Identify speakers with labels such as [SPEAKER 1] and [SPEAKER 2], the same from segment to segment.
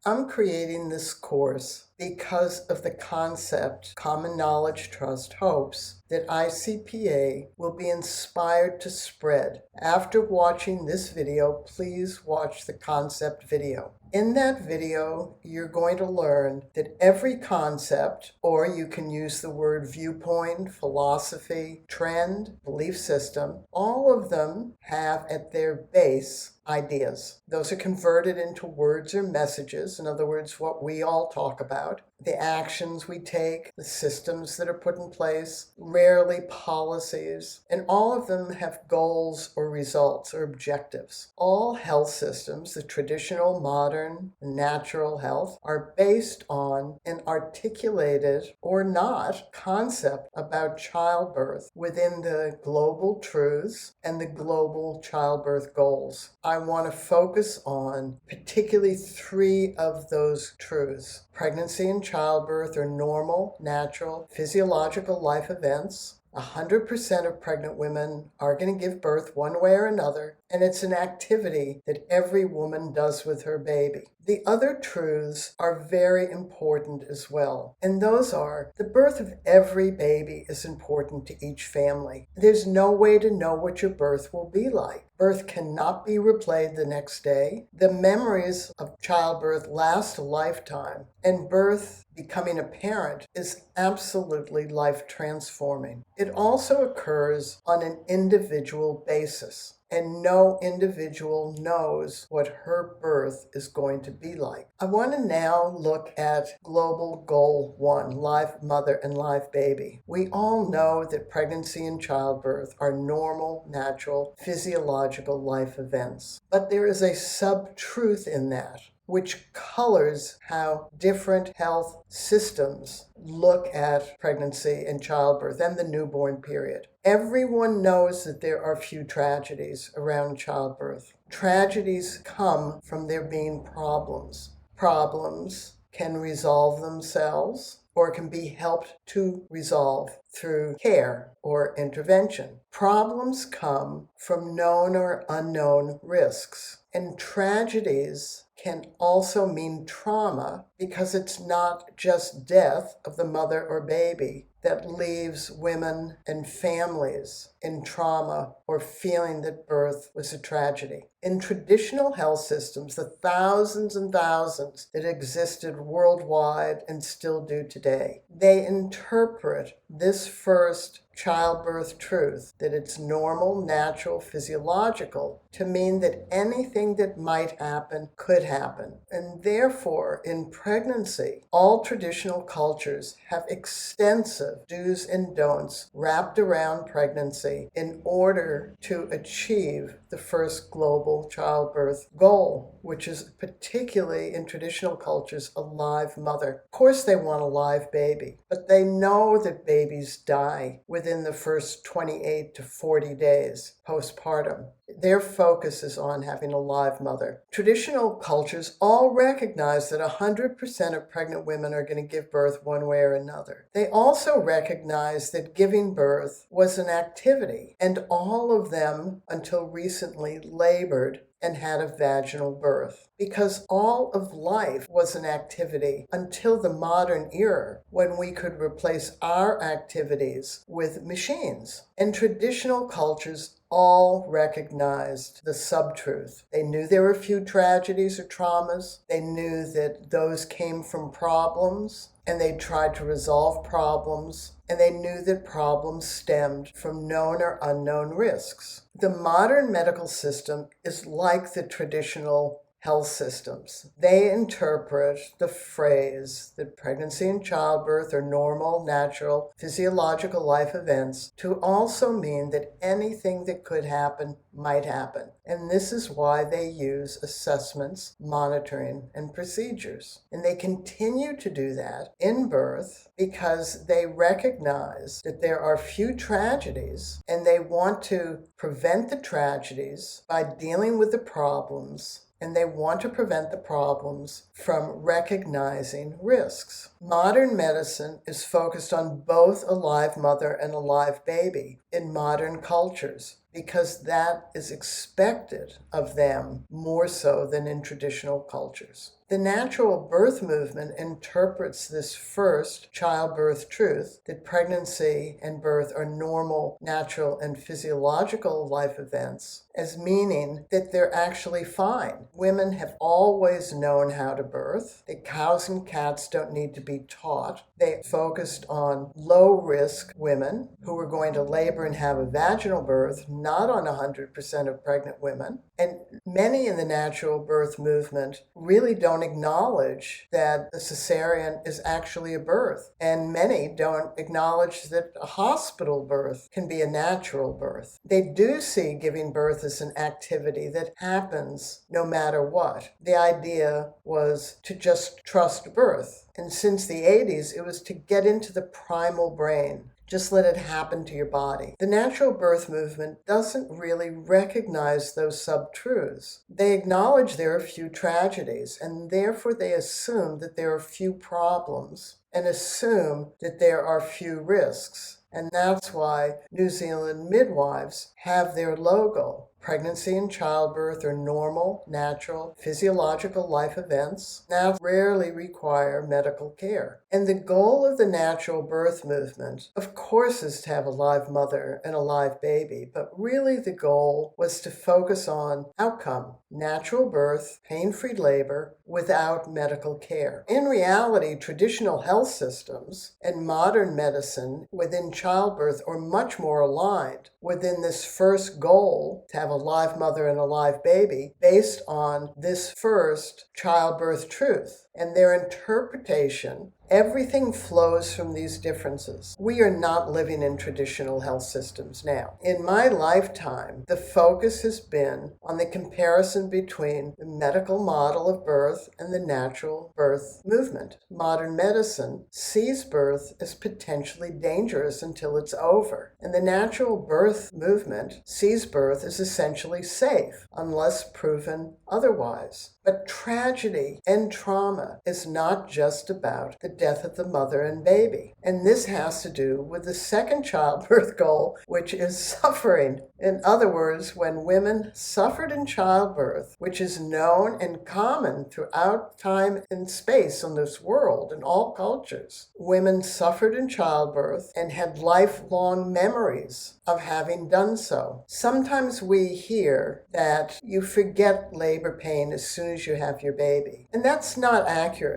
[SPEAKER 1] I'm creating this course because of the concept Common Knowledge Trust hopes that ICPA will be inspired to spread. After watching this video, please watch the concept video. In that video, you're going to learn that every concept, or you can use the word viewpoint, philosophy, trend, belief system, all of them have at their base ideas. Those are converted into words or messages, in other words, what we all talk about, the actions we take, the systems that are put in place, rarely policies, and all of them have goals or results or objectives. All health systems, the traditional, modern, natural health, are based on an articulated or not concept about childbirth within the global truths and the global childbirth goals. I want to focus on particularly three of those truths. Pregnancy and childbirth are normal, natural, physiological life events. 100% of pregnant women are going to give birth one way or another, and it's an activity that every woman does with her baby. The other truths are very important as well, and those are the birth of every baby is important to each family. There's no way to know what your birth will be like. Birth cannot be replayed the next day. The memories of childbirth last a lifetime, and birth, becoming a parent, is absolutely life transforming. It also occurs on an individual basis, and no individual knows what her birth is going to be like. I want to now look at Global Goal 1, Live Mother and Live Baby. We all know that pregnancy and childbirth are normal, natural, physiological life events. But there is a sub-truth in that, which colors how different health systems look at pregnancy and childbirth and the newborn period. Everyone knows that there are few tragedies around childbirth. Tragedies come from there being problems. Problems can resolve themselves or can be helped to resolve through care or intervention. Problems come from known or unknown risks. And tragedies can also mean trauma because it's not just death of the mother or baby that leaves women and families in trauma or feeling that birth was a tragedy. In traditional health systems, the thousands and thousands that existed worldwide and still do today, they interpret this first childbirth truth, that it's normal, natural, physiological, to mean that anything that might happen could happen. And therefore, in pregnancy, all traditional cultures have extensive do's and don'ts wrapped around pregnancy in order to achieve the first global childbirth goal, which is particularly in traditional cultures, a live mother. Of course, they want a live baby, but they know that babies die within the first 28 to 40 days postpartum. Their focus is on having a live mother. Traditional cultures all recognize that 100% of pregnant women are going to give birth one way or another. They also recognize that giving birth was an activity, and all of them, until recently, labored and had a vaginal birth, because all of life was an activity until the modern era when we could replace our activities with machines. And traditional cultures all recognized the sub-truth. They knew there were few tragedies or traumas. They knew that those came from problems, and they tried to resolve problems, and they knew that problems stemmed from known or unknown risks. The modern medical system is like the traditional health systems. They interpret the phrase that pregnancy and childbirth are normal, natural, physiological life events to also mean that anything that could happen might happen. And this is why they use assessments, monitoring, and procedures. And they continue to do that in birth because they recognize that there are few tragedies, and they want to prevent the tragedies by dealing with the problems, and they want to prevent the problems from recognizing risks. Modern medicine is focused on both a live mother and a live baby in modern cultures. because that is expected of them more so than in traditional cultures. The natural birth movement interprets this first childbirth truth that pregnancy and birth are normal, natural, and physiological life events as meaning that they're actually fine. Women have always known how to birth. The cows and cats don't need to be taught. They focused on low-risk women who were going to labor and have a vaginal birth, not on 100% of pregnant women. And many in the natural birth movement really don't acknowledge that the cesarean is actually a birth. And many don't acknowledge that a hospital birth can be a natural birth. They do see giving birth as an activity that happens no matter what. The idea was to just trust birth. And since the 80s, it was to get into the primal brain. Just let it happen to your body. The natural birth movement doesn't really recognize those sub-truths. They acknowledge there are few tragedies, and therefore they assume that there are few problems and assume that there are few risks. And that's why New Zealand midwives have their logo. Pregnancy and childbirth are normal, natural, physiological life events that rarely require medical care. And the goal of the natural birth movement, of course, is to have a live mother and a live baby, but really the goal was to focus on outcome, natural birth, pain-free labor, without medical care. In reality, traditional health systems and modern medicine within childbirth are much more aligned within this first goal to have a live mother and a live baby based on this first childbirth truth. And their interpretation, everything flows from these differences. We are not living in traditional health systems now. In my lifetime, the focus has been on the comparison between the medical model of birth and the natural birth movement. Modern medicine sees birth as potentially dangerous until it's over, and the natural birth movement sees birth as essentially safe unless proven otherwise. But tragedy and trauma is not just about the death of the mother and baby. And this has to do with the second childbirth goal, which is suffering. In other words, when women suffered in childbirth, which is known and common throughout time and space on this world in all cultures, women suffered in childbirth and had lifelong memories of having done so. Sometimes we hear that you forget labor pain as soon as you have your baby. And that's not accurate.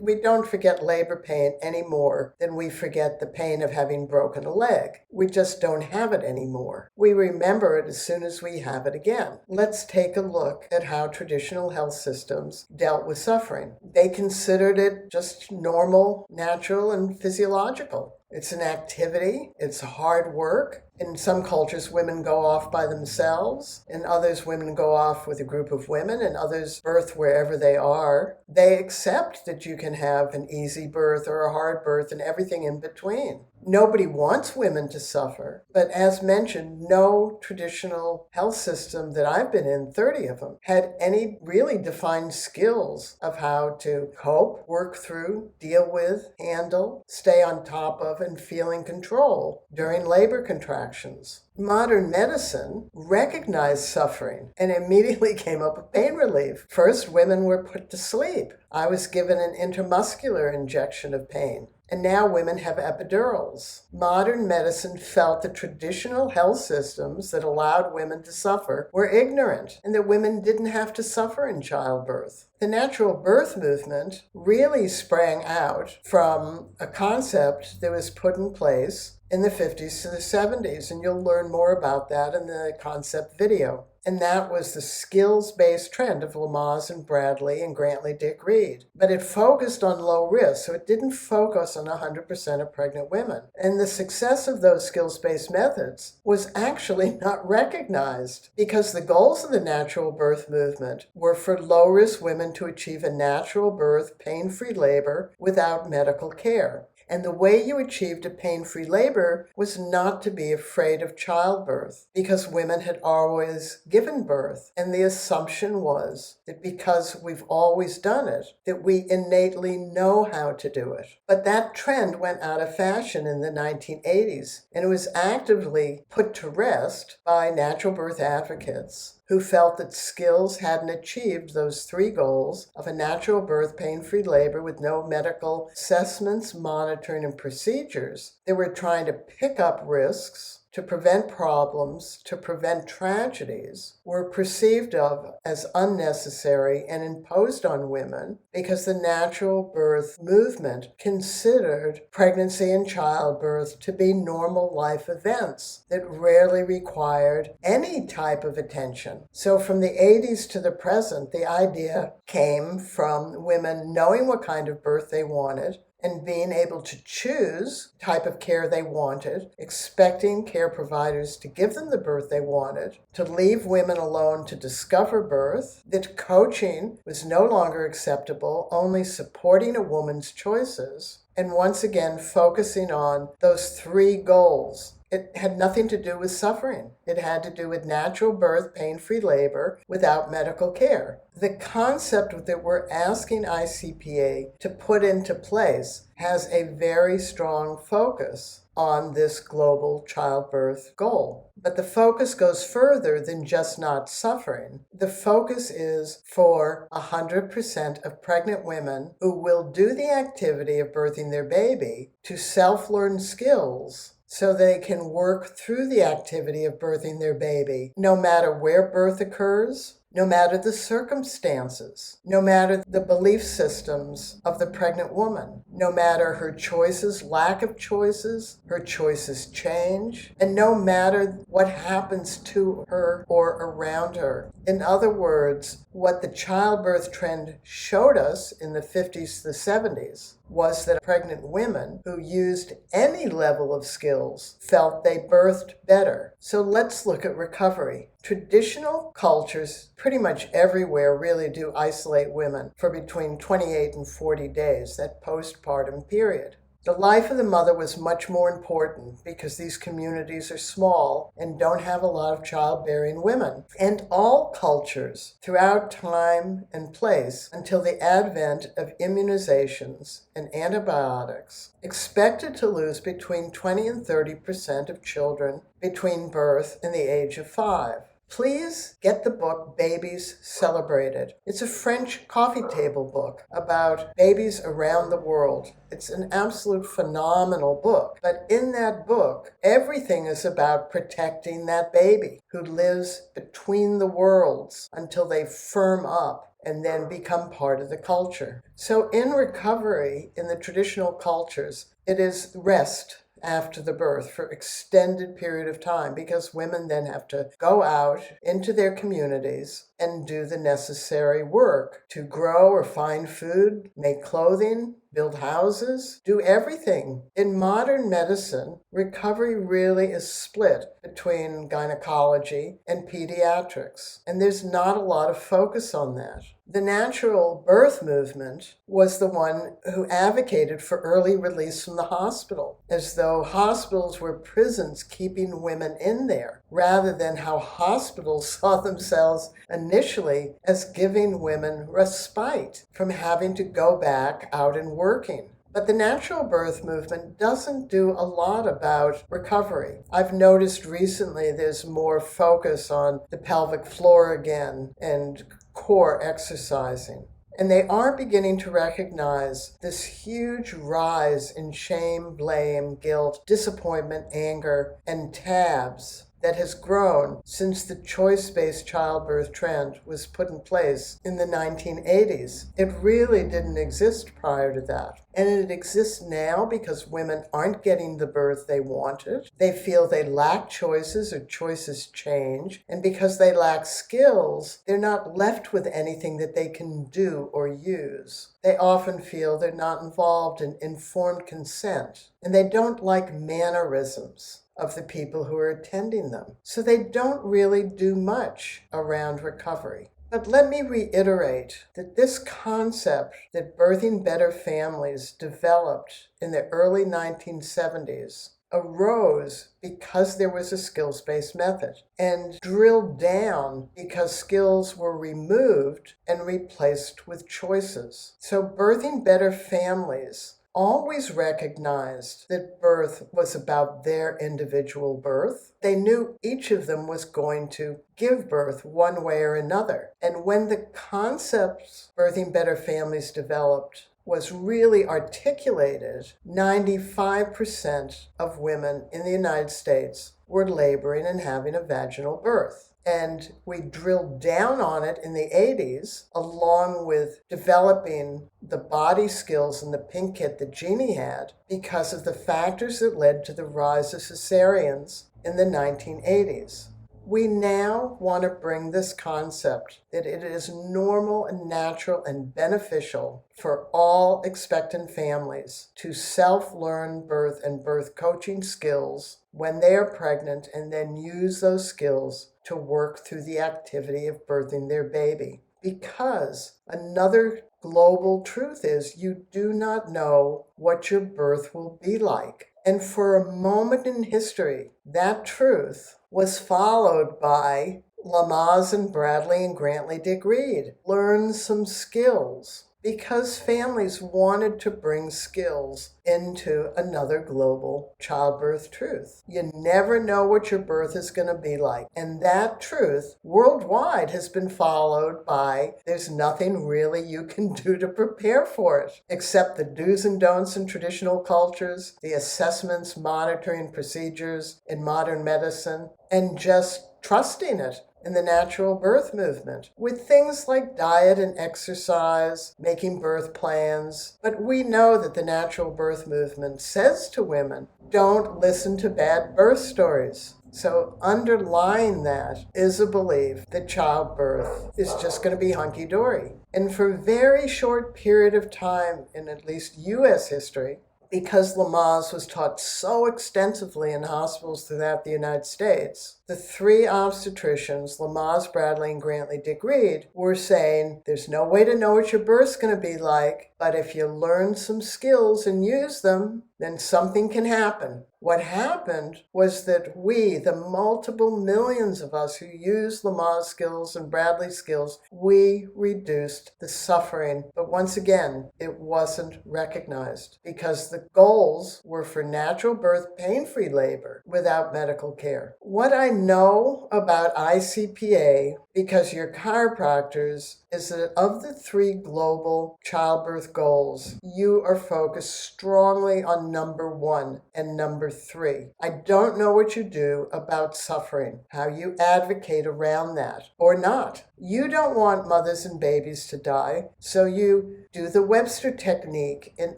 [SPEAKER 1] We don't forget labor pain any more than we forget the pain of having broken a leg. We just don't have it anymore. We remember it as soon as we have it again. Let's take a look at how traditional health systems dealt with suffering. They considered it just normal, natural, and physiological. It's an activity. It's hard work. In some cultures, women go off by themselves. In others, women go off with a group of women, and others birth wherever they are. They accept that you can have an easy birth or a hard birth and everything in between. Nobody wants women to suffer, but as mentioned, no traditional health system that I've been in, 30 of them, had any really defined skills of how to cope, work through, deal with, handle, stay on top of, and feel in control during labor contractions. Modern medicine recognized suffering and immediately came up with pain relief. First, women were put to sleep. I was given an intramuscular injection of pain. And now women have epidurals. Modern medicine felt the traditional health systems that allowed women to suffer were ignorant and that women didn't have to suffer in childbirth. The natural birth movement really sprang out from a concept that was put in place in the 50s to the 70s, and you'll learn more about that in the concept video. And that was the skills-based trend of Lamaze and Bradley and Grantley Dick Reed. But it focused on low risk, so it didn't focus on 100% of pregnant women. And the success of those skills-based methods was actually not recognized because the goals of the natural birth movement were for low-risk women to achieve a natural birth, pain-free labor without medical care. And the way you achieved a pain-free labor was not to be afraid of childbirth, because women had always given birth. And the assumption was that because we've always done it, that we innately know how to do it. But that trend went out of fashion in the 1980s, and it was actively put to rest by natural birth advocates who felt that skills hadn't achieved those three goals of a natural birth, pain-free labor with no medical assessments, monitoring, and procedures. They were trying to pick up risks, to prevent problems, to prevent tragedies, were perceived of as unnecessary and imposed on women because the natural birth movement considered pregnancy and childbirth to be normal life events that rarely required any type of attention. So from the 80s to the present, the idea came from women knowing what kind of birth they wanted, and being able to choose the type of care they wanted, expecting care providers to give them the birth they wanted, to leave women alone to discover birth, that coaching was no longer acceptable, only supporting a woman's choices, and once again focusing on those three goals. It had nothing to do with suffering. It had to do with natural birth, pain-free labor without medical care. The concept that we're asking ICPA to put into place has a very strong focus on this global childbirth goal. But the focus goes further than just not suffering. The focus is for 100% of pregnant women who will do the activity of birthing their baby to self-learn skills so they can work through the activity of birthing their baby, no matter where birth occurs, no matter the circumstances, no matter the belief systems of the pregnant woman, no matter her choices, lack of choices, her choices change, and no matter what happens to her or around her. In other words, what the childbirth trend showed us in the 50s to the 70s was that pregnant women who used any level of skills felt they birthed better. So let's look at recovery. Traditional cultures pretty much everywhere really do isolate women for between 28 and 40 days, that postpartum period. The life of the mother was much more important because these communities are small and don't have a lot of childbearing women. And all cultures throughout time and place until the advent of immunizations and antibiotics expected to lose between 20 and 30% of children between birth and the age of 5. Please get the book Babies Celebrated. It's a French coffee table book about babies around the world. It's an absolute phenomenal book. But in that book, everything is about protecting that baby who lives between the worlds until they firm up and then become part of the culture. So in recovery, in the traditional cultures, it is rest after the birth for extended period of time, because women then have to go out into their communities and do the necessary work to grow or find food, make clothing, build houses, do everything. In modern medicine, recovery really is split between gynecology and pediatrics, and there's not a lot of focus on that. The natural birth movement was the one who advocated for early release from the hospital, as though hospitals were prisons keeping women in there, rather than how hospitals saw themselves initially as giving women respite from having to go back out and working. But the natural birth movement doesn't do a lot about recovery. I've noticed recently there's more focus on the pelvic floor again and core exercising. And they are beginning to recognize this huge rise in shame, blame, guilt, disappointment, anger, and tabs that has grown since the choice-based childbirth trend was put in place in the 1980s. It really didn't exist prior to that. And it exists now because women aren't getting the birth they wanted. They feel they lack choices or choices change. And because they lack skills, they're not left with anything that they can do or use. They often feel they're not involved in informed consent. And they don't like mannerisms of the people who are attending them. So they don't really do much around recovery. But let me reiterate that this concept that birthing better families developed in the early 1970s arose because there was a skills-based method and drilled down because skills were removed and replaced with choices. So birthing better families always recognized that birth was about their individual birth. They knew each of them was going to give birth one way or another. And when the concepts Birthing Better Families developed was really articulated, 95% of women in the United States were laboring and having a vaginal birth. And we drilled down on it in the 80s, along with developing the body skills and the pink kit that Jeannie had, because of the factors that led to the rise of cesareans in the 1980s. We now want to bring this concept that it is normal and natural and beneficial for all expectant families to self-learn birth and birth coaching skills when they are pregnant, and then use those skills to work through the activity of birthing their baby. Because another global truth is you do not know what your birth will be like. And for a moment in history, that truth was followed by Lamaze and Bradley and Grantley Dick Reed. Learn some skills, because families wanted to bring skills into another global childbirth truth. You never know what your birth is going to be like. And that truth worldwide has been followed by there's nothing really you can do to prepare for it, except the do's and don'ts in traditional cultures, the assessments, monitoring procedures in modern medicine, and just trusting it in the natural birth movement with things like diet and exercise, making birth plans. But we know that the natural birth movement says to women, don't listen to bad birth stories. So underlying that is a belief that childbirth is just going to be hunky-dory. And for a very short period of time in at least U.S. history, because Lamaze was taught so extensively in hospitals throughout the United States, the three obstetricians, Lamaze, Bradley, and Grantley Dick Reed, were saying, there's no way to know what your birth's going to be like, but if you learn some skills and use them, then something can happen. What happened was that we, the multiple millions of us who use Lamaze skills and Bradley skills, we reduced the suffering. But once again, it wasn't recognized because the goals were for natural birth, pain-free labor without medical care. What I know about ICPA, because you're chiropractors, is that of the three global childbirth goals, you are focused strongly on number 1 and number 3. I don't know what you do about suffering, how you advocate around that or not. You don't want mothers and babies to die, so you do the Webster technique in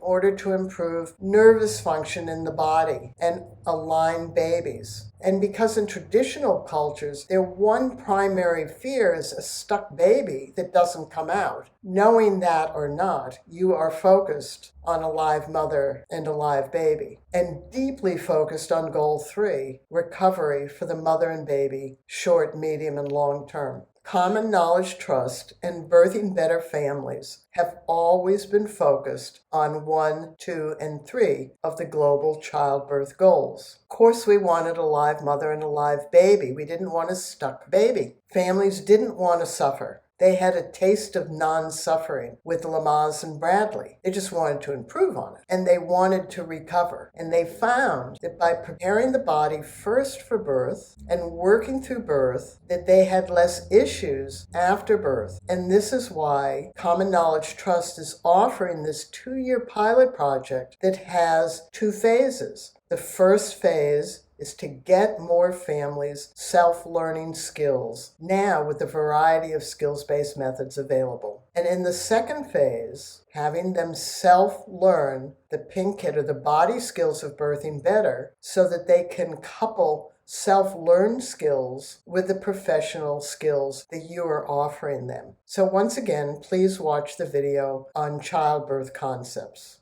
[SPEAKER 1] order to improve nervous function in the body and align babies. And because in traditional cultures, their one primary fear is a stuck baby that doesn't come out. Knowing that or not, you are focused on a live mother and a live baby, and deeply focused on goal 3, recovery for the mother and baby, short, medium, and long term. Common Knowledge Trust and Birthing Better Families have always been focused on 1, 2, and 3 of the global childbirth goals. Of course, we wanted a live mother and a live baby. We didn't want a stuck baby. Families didn't want to suffer. They had a taste of non-suffering with Lamaze and Bradley. They just wanted to improve on it, and they wanted to recover. And they found that by preparing the body first for birth and working through birth, that they had less issues after birth. And this is why Common Knowledge Trust is offering this 2-year pilot project that has 2 phases. The first phase is to get more families self-learning skills now with a variety of skills-based methods available. And in the second phase, having them self-learn the pink kit or the body skills of birthing better so that they can couple self-learned skills with the professional skills that you are offering them. So once again, please watch the video on childbirth concepts.